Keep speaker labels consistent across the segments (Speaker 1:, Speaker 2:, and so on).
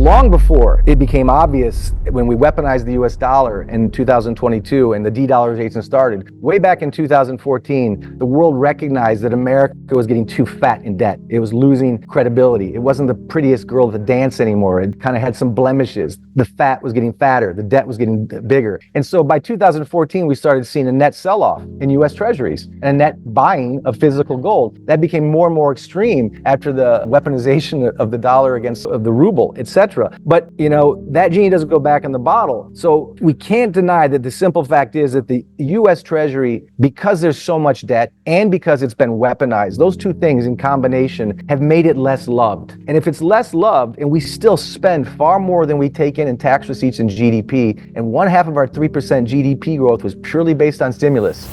Speaker 1: long before it became obvious when we weaponized the US dollar in 2022 and the de-dollarization started, way back in 2014, the world recognized that America was getting too fat in debt. It was losing credibility. It wasn't the prettiest girl at the dance anymore. It kind of had some blemishes. The fat was getting fatter. The debt was getting bigger. And so by 2014, we started seeing a net sell-off in US Treasuries and a net buying of physical gold. That became more and more extreme after the weaponization of the dollar against the ruble, etc. But, that genie doesn't go back in the bottle. So we can't deny that the simple fact is that the US Treasury, because there's so much debt and because it's been weaponized, those two things in combination have made it less loved. And if it's less loved and we still spend far more than we take in tax receipts and GDP, and 1/2 of our 3% GDP growth was purely based on stimulus.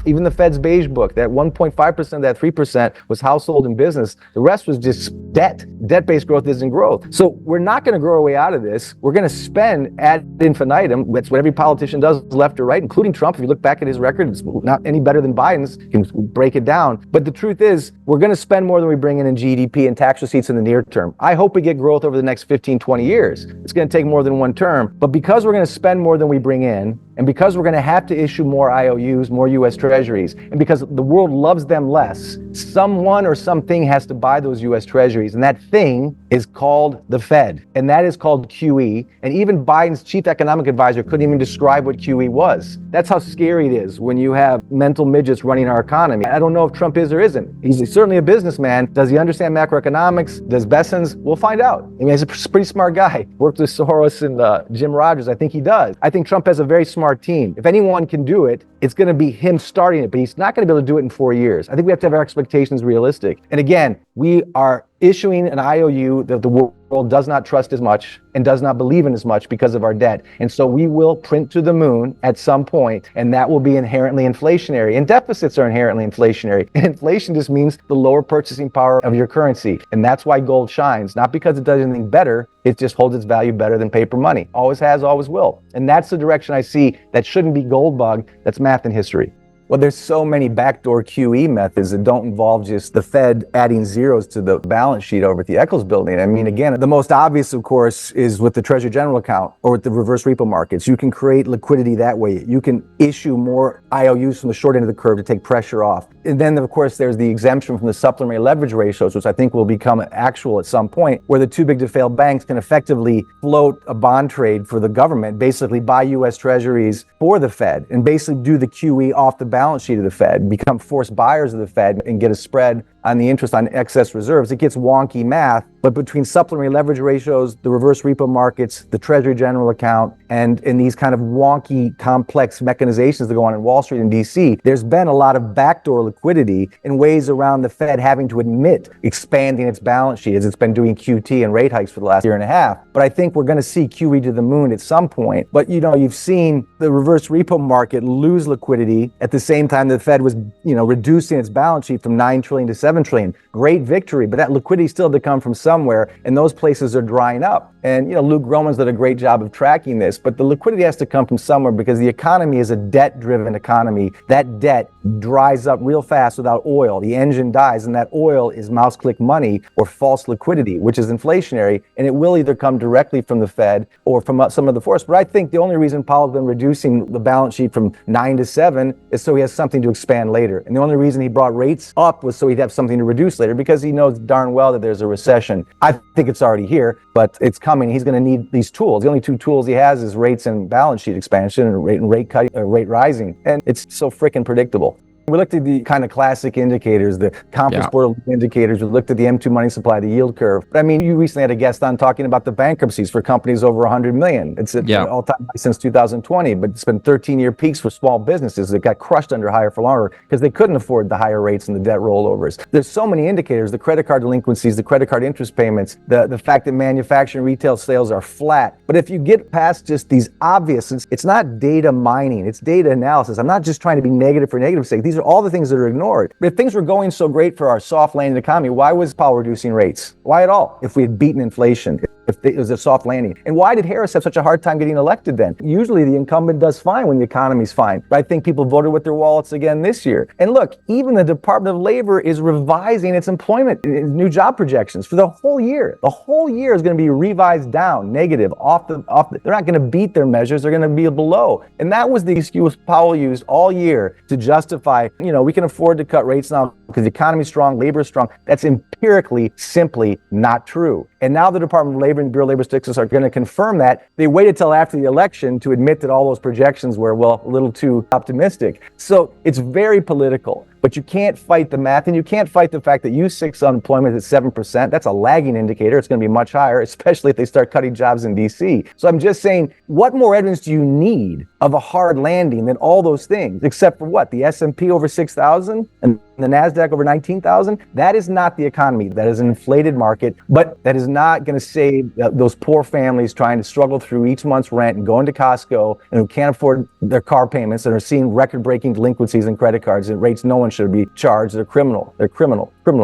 Speaker 1: Even the Fed's beige book, that 1.5% of that 3% was household and business. The rest was just debt. Debt-based growth isn't growth. So we're not going to grow our way out of this. We're going to spend ad infinitum. That's what every politician does, left or right, including Trump. If you look back at his record, it's not any better than Biden's. You can break it down. But the truth is, we're going to spend more than we bring in GDP and tax receipts in the near term. I hope we get growth over the next 15, 20 years. It's going to take more than one term. But because we're going to spend more than we bring in, and because we're going to have to issue more IOUs, more US Treasuries, and because the world loves them less, someone or something has to buy those US Treasuries. And that thing is called the Fed. And that is called QE. And even Biden's chief economic advisor couldn't even describe what QE was. That's how scary it is when you have mental midgets running our economy. I don't know if Trump is or isn't. He's certainly a businessman. Does he understand macroeconomics? Does Bessens? We'll find out. I mean, he's a pretty smart guy. Worked with Soros and Jim Rogers. I think he does. I think Trump has a very smart team. If anyone can do it, it's going to be him starting it, but he's not going to be able to do it in 4 years. I think we have to have our expectations realistic. And again, we are issuing an IOU that the world does not trust as much and does not believe in as much because of our debt. And so we will print to the moon at some point, and that will be inherently inflationary. And deficits are inherently inflationary. And inflation just means the lower purchasing power of your currency. And that's why gold shines, not because it does anything better. It just holds its value better than paper money. Always has, always will. And that's the direction I see. That shouldn't be gold bug. That's math and history. Well, there's so many backdoor QE methods that don't involve just the Fed adding zeros to the balance sheet over at the Eccles building. I mean, again, the most obvious, of course, is with the Treasury General account or with the reverse repo markets. You can create liquidity that way. You can issue more IOUs from the short end of the curve to take pressure off. And then, of course, there's the exemption from the supplementary leverage ratios, which I think will become actual at some point, where the too big to fail banks can effectively float a bond trade for the government, basically buy US Treasuries for the Fed and basically do the QE off the balance sheet of the Fed, become forced buyers of the Fed and get a spread on the interest on excess reserves. It gets wonky math, but between supplementary leverage ratios, the reverse repo markets, the Treasury General account, and in these kind of wonky, complex mechanizations that go on in Wall Street and DC, there's been a lot of backdoor liquidity in ways around the Fed having to admit expanding its balance sheet as it's been doing QT and rate hikes for the last year and a half. But I think we're going to see QE to the moon at some point. But, you've seen the reverse repo market lose liquidity at the same time the Fed was, reducing its balance sheet from 9 trillion to 7 trillion. Great victory, but that liquidity still had to come from somewhere, and those places are drying up. And, Luke Groman's did a great job of tracking this, but the liquidity has to come from somewhere because the economy is a debt-driven economy. That debt dries up real fast without oil. The engine dies, and that oil is mouse-click money or false liquidity, which is inflationary, and it will either come directly from the Fed or from some other force. But I think the only reason Powell's been reducing the balance sheet from 9 to 7 is so he has something to expand later. And the only reason he brought rates up was so he'd have something to reduce later, because he knows darn well that there's a recession. I think it's already here, but it's coming. He's going to need these tools. The only two tools he has is rates and balance sheet expansion and rate cut, rate rising. And it's so freaking predictable. We looked at the kind of classic indicators, the conference board indicators. We looked at the M2 money supply, the yield curve. But I mean, you recently had a guest on talking about the bankruptcies for companies over 100 million. It's at all-time high since 2020, but it's been 13-year peaks for small businesses that got crushed under higher for longer because they couldn't afford the higher rates and the debt rollovers. There's so many indicators, the credit card delinquencies, the credit card interest payments, the fact that manufacturing retail sales are flat. But if you get past just these obvious, it's not data mining, it's data analysis. I'm not just trying to be negative for negative's sake. These are all the things that are ignored. But if things were going so great for our soft landing economy, why was Powell reducing rates? Why at all? If we had beaten inflation, it was a soft landing. And why did Harris have such a hard time getting elected then? Usually the incumbent does fine when the economy's fine. But I think people voted with their wallets again this year. And look, even the Department of Labor is revising its employment, new job projections for the whole year. The whole year is going to be revised down, negative, they're not going to beat their measures, they're going to be below. And that was the excuse Powell used all year to justify, we can afford to cut rates now because the economy's strong, labor is strong. That's empirically simply not true. And now the Department of Labor and the Bureau of Labor Statistics are going to confirm that. They waited till after the election to admit that all those projections were, a little too optimistic. So it's very political. But you can't fight the math, and you can't fight the fact that U6 unemployment is 7%. That's a lagging indicator. It's going to be much higher, especially if they start cutting jobs in D.C. So I'm just saying, what more evidence do you need of a hard landing than all those things, except for what? The S&P over 6,000 and the NASDAQ over 19,000? That is not the economy. That is an inflated market, but that is not going to save those poor families trying to struggle through each month's rent and going to Costco and who can't afford their car payments and are seeing record-breaking delinquencies in credit cards at rates no one should be charged. They're criminal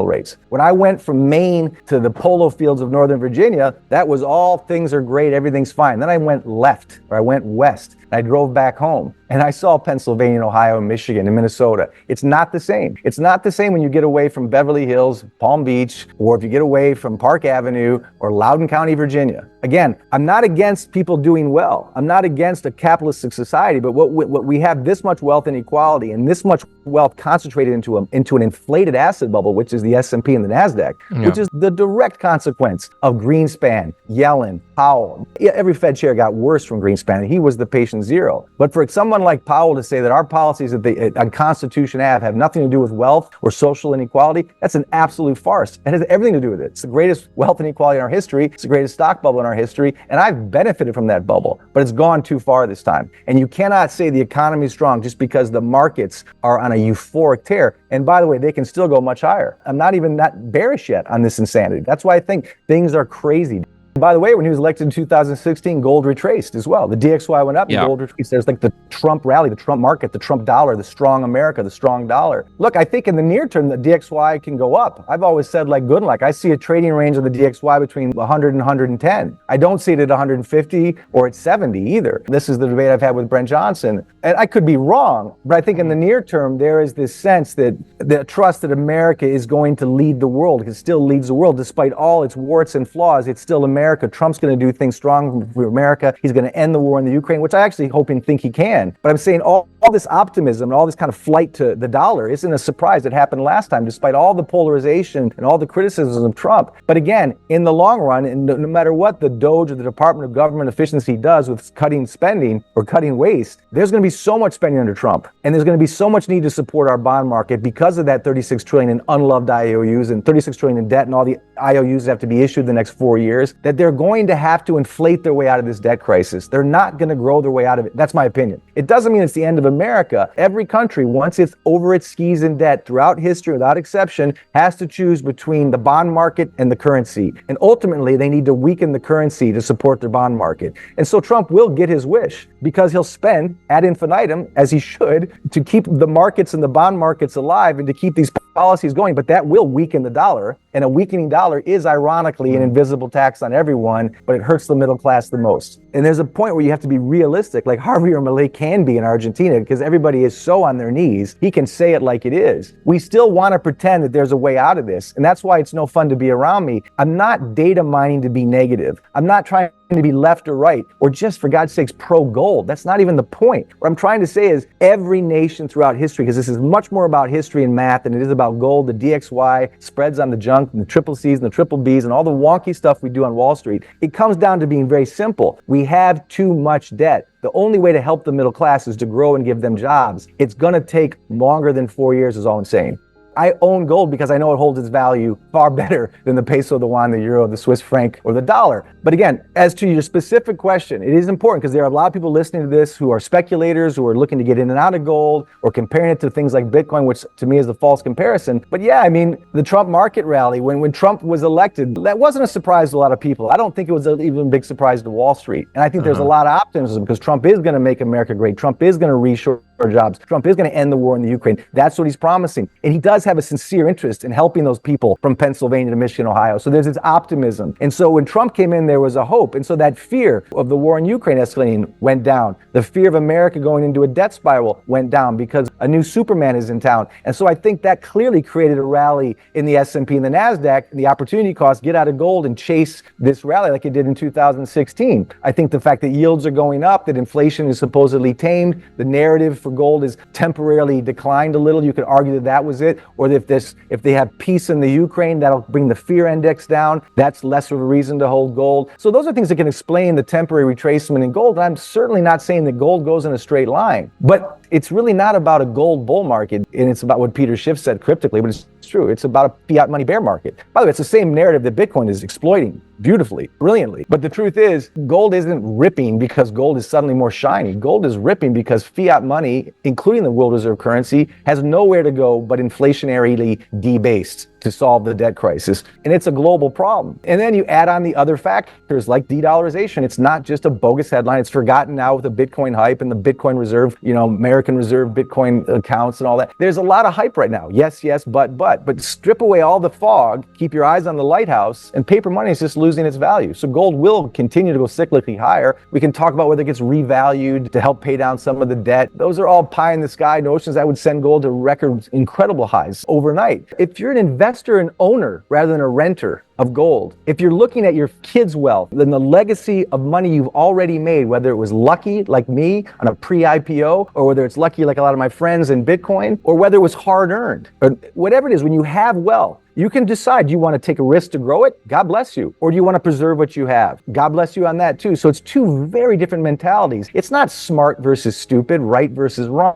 Speaker 1: rates. When I went from Maine to the polo fields of Northern Virginia, that was all things are great, everything's fine. Then I went left, or I went west. I drove back home and I saw Pennsylvania, and Ohio, and Michigan, and Minnesota. It's not the same. It's not the same when you get away from Beverly Hills, Palm Beach, or if you get away from Park Avenue or Loudoun County, Virginia. Again, I'm not against people doing well. I'm not against a capitalistic society, but what we have this much wealth inequality and this much wealth concentrated into an inflated asset bubble, which is the S&P and the NASDAQ, which is the direct consequence of Greenspan, Yellen, Powell. Every Fed chair got worse from Greenspan, and he was the patient zero. But for someone like Powell to say that our policies that they on Constitution have nothing to do with wealth or social inequality, that's an absolute farce. It has everything to do with it. It's the greatest wealth inequality in our history. It's the greatest stock bubble in our history. And I've benefited from that bubble, but it's gone too far this time. And you cannot say the economy is strong just because the markets are on a euphoric tear. And by the way, they can still go much higher. I'm not even that bearish yet on this insanity. That's why I think things are crazy. By the way, when he was elected in 2016, gold retraced as well. The DXY went up and gold retraced. There's like the Trump rally, the Trump market, the Trump dollar, the strong America, the strong dollar. Look, I think in the near term, the DXY can go up. I've always said I see a trading range of the DXY between 100 and 110. I don't see it at 150 or at 70 either. This is the debate I've had with Brent Johnson. And I could be wrong, but I think in the near term, there is this sense that the trust that America is going to lead the world. It still leads the world despite all its warts and flaws. It's still America. Trump's going to do things strong for America. He's going to end the war in the Ukraine, which I actually hope and think he can. But I'm saying all this optimism and all this kind of flight to the dollar isn't a surprise. It happened last time, despite all the polarization and all the criticism of Trump. But again, in the long run, and no matter what the DOGE or the Department of Government Efficiency does with cutting spending or cutting waste, there's going to be so much spending under Trump. And there's going to be so much need to support our bond market because of that $36 trillion in unloved IOUs and $36 trillion in debt and all the IOUs that have to be issued the next 4 years, that they're going to have to inflate their way out of this debt crisis. They're not going to grow their way out of it. That's my opinion. It doesn't mean it's the end of America. Every country, once it's over its skis in debt throughout history, without exception, has to choose between the bond market and the currency. And ultimately, they need to weaken the currency to support their bond market. And so Trump will get his wish because he'll spend ad infinitum, as he should, to keep the markets and the bond markets alive and to keep these policies going. But that will weaken the dollar. And a weakening dollar is ironically an invisible tax on everyone, but it hurts the middle class the most. And there's a point where you have to be realistic, like Harvey or Milei can be in Argentina, because everybody is so on their knees. He can say it like it is. We still want to pretend that there's a way out of this. And that's why it's no fun to be around me. I'm not data mining to be negative. I'm not trying to be left or right, or just, for God's sakes, pro-gold. That's not even the point. What I'm trying to say is every nation throughout history, because this is much more about history and math than it is about gold, the DXY, spreads on the junk, and the triple C's and the triple B's, and all the wonky stuff we do on Wall Street. It comes down to being very simple. We have too much debt. The only way to help the middle class is to grow and give them jobs. It's going to take longer than 4 years, is all I'm saying. I own gold because I know it holds its value far better than the peso, the yuan, the euro, the Swiss franc, or the dollar. But again, as to your specific question, it is important because there are a lot of people listening to this who are speculators, who are looking to get in and out of gold, or comparing it to things like Bitcoin, which to me is a false comparison. But yeah, I mean, the Trump market rally, when Trump was elected, that wasn't a surprise to a lot of people. I don't think it was even a big surprise to Wall Street. And I think there's a lot of optimism because Trump is going to make America great. Trump is going to reshore jobs. Trump is going to end the war in the Ukraine. That's what he's promising. And he does have a sincere interest in helping those people from Pennsylvania to Michigan, Ohio. So there's this optimism. And so when Trump came in, there was a hope. And so that fear of the war in Ukraine escalating went down. The fear of America going into a debt spiral went down because a new Superman is in town. And so I think that clearly created a rally in the S&P and the NASDAQ, and the opportunity cost, get out of gold and chase this rally like it did in 2016. I think the fact that yields are going up, that inflation is supposedly tamed, the narrative for gold is temporarily declined a little. You could argue that that was it, or if they have peace in the Ukraine, that'll bring the fear index down. That's less of a reason to hold gold. So those are things that can explain the temporary retracement in gold. And I'm certainly not saying that gold goes in a straight line, but it's really not about a gold bull market, and it's about what Peter Schiff said cryptically, but it's true. It's about a fiat money bear market. By the way, it's the same narrative that Bitcoin is exploiting beautifully, brilliantly. But the truth is, gold isn't ripping because gold is suddenly more shiny. Gold is ripping because fiat money, including the world reserve currency, has nowhere to go but inflationarily debased to solve the debt crisis. And it's a global problem. And then you add on the other factors like de-dollarization. It's not just a bogus headline. It's forgotten now with the Bitcoin hype and the Bitcoin reserve, American reserve Bitcoin accounts and all that. There's a lot of hype right now. Yes, but strip away all the fog, keep your eyes on the lighthouse, and paper money is just losing its value. So gold will continue to go cyclically higher. We can talk about whether it gets revalued to help pay down some of the debt. Those are all pie in the sky notions that would send gold to record incredible highs overnight. If you're an investor and owner rather than a renter of gold, if you're looking at your kids' wealth, then the legacy of money you've already made, whether it was lucky like me on a pre-IPO, or whether it's lucky like a lot of my friends in Bitcoin, or whether it was hard-earned, or whatever it is, when you have wealth, you can decide, do you want to take a risk to grow it? God bless you. Or do you want to preserve what you have? God bless you on that too. So it's two very different mentalities. It's not smart versus stupid, right versus wrong.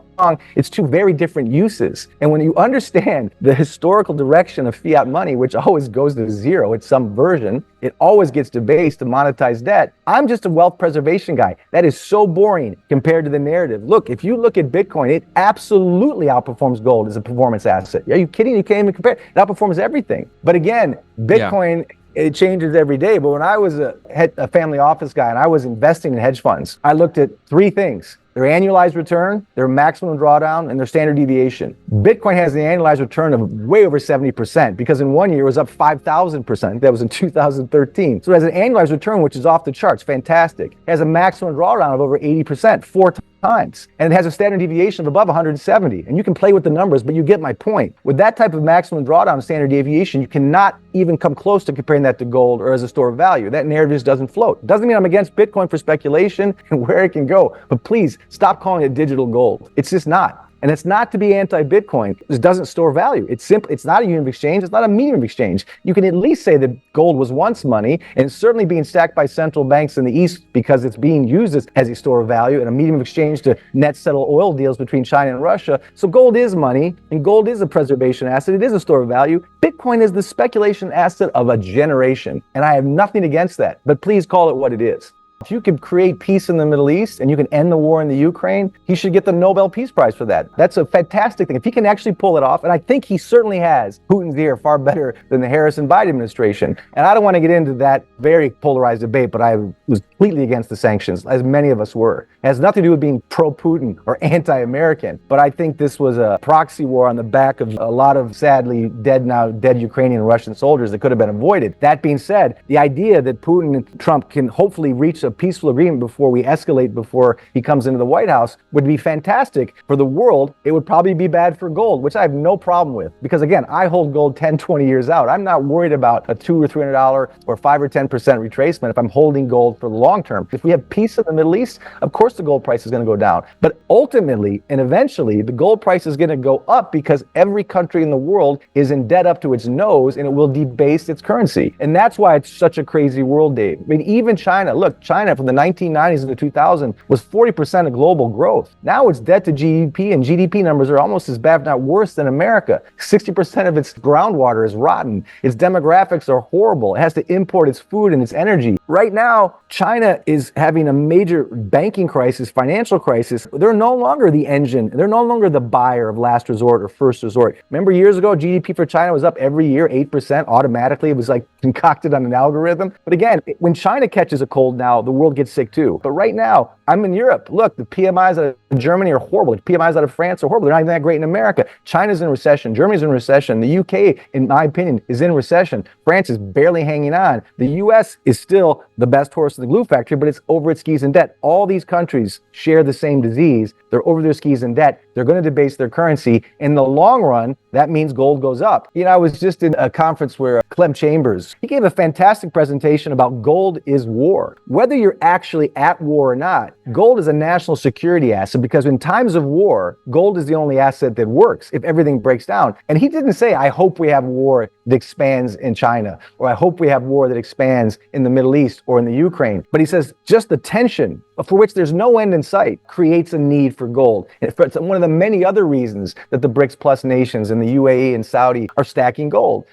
Speaker 1: It's two very different uses. And when you understand the historical direction of fiat money, which always goes to zero at some version, it always gets debased to monetize debt. I'm just a wealth preservation guy. That is so boring compared to the narrative. Look, if you look at Bitcoin, it absolutely outperforms gold as a performance asset. Are you kidding? You can't even compare. It outperforms everything. But again, Bitcoin, it changes every day. But when I was a family office guy and I was investing in hedge funds, I looked at three things: their annualized return, their maximum drawdown, and their standard deviation. Bitcoin has an annualized return of way over 70% because in 1 year it was up 5,000%. That was in 2013. So it has an annualized return, which is off the charts, fantastic. It has a maximum drawdown of over 80%, 4 times. And it has a standard deviation of above 170. And you can play with the numbers, but you get my point. With that type of maximum drawdown and standard deviation, you cannot even come close to comparing that to gold or as a store of value. That narrative just doesn't float. Doesn't mean I'm against Bitcoin for speculation and where it can go, but please stop calling it digital gold. It's just not. And it's not to be anti-Bitcoin. It doesn't store value. It's not a unit of exchange. It's not a medium of exchange. You can at least say that gold was once money, and it's certainly being stacked by central banks in the East because it's being used as a store of value and a medium of exchange to net settle oil deals between China and Russia. So gold is money, and gold is a preservation asset. It is a store of value. Bitcoin is the speculation asset of a generation, and I have nothing against that. But please call it what it is. If you can create peace in the Middle East and you can end the war in the Ukraine, he should get the Nobel Peace Prize for that. That's a fantastic thing. If he can actually pull it off, and I think he certainly has, Putin's ear far better than the Harris and Biden administration. And I don't want to get into that very polarized debate, but I was completely against the sanctions, as many of us were. It has nothing to do with being pro-Putin or anti-American, but I think this was a proxy war on the back of a lot of sadly dead Ukrainian and Russian soldiers that could have been avoided. That being said, the idea that Putin and Trump can hopefully reach a peaceful agreement before we escalate, before he comes into the White House, would be fantastic for the world. It would probably be bad for gold, which I have no problem with. Because again, I hold gold 10, 20 years out. I'm not worried about a $200 or $300 or 5 or 10% retracement if I'm holding gold for the long term. If we have peace in the Middle East, of course the gold price is going to go down. But ultimately and eventually, the gold price is going to go up because every country in the world is in debt up to its nose and it will debase its currency. And that's why it's such a crazy world, Dave. I mean, even China, look, China from the 1990s to 2000 was 40% of global growth. Now its debt to GDP and GDP numbers are almost as bad, if not worse, than America. 60% of its groundwater is rotten. Its demographics are horrible. It has to import its food and its energy. Right now, China is having a major banking crisis, financial crisis. They're no longer the engine. They're no longer the buyer of last resort or first resort. Remember years ago, GDP for China was up every year, 8% automatically. It was like concocted on an algorithm. But again, when China catches a cold now, the world gets sick too. But right now, I'm in Europe. Look, the PMIs out of Germany are horrible. The PMIs out of France are horrible. They're not even that great in America. China's in recession. Germany's in recession. The UK, in my opinion, is in recession. France is barely hanging on. The US is still the best horse in the glue factory, but it's over its skis in debt. All these countries share the same disease. They're over their skis in debt. They're going to debase their currency. In the long run, that means gold goes up. I was just in a conference where Clem Chambers, he gave a fantastic presentation about gold is war. Whether you're actually at war or not, gold is a national security asset, because in times of war, gold is the only asset that works if everything breaks down. And he didn't say, I hope we have war that expands in China, or I hope we have war that expands in the Middle East or in the Ukraine. But he says just the tension, for which there's no end in sight, creates a need for gold. And it's one of the many other reasons that the BRICS Plus nations and the UAE and Saudi are stacking gold.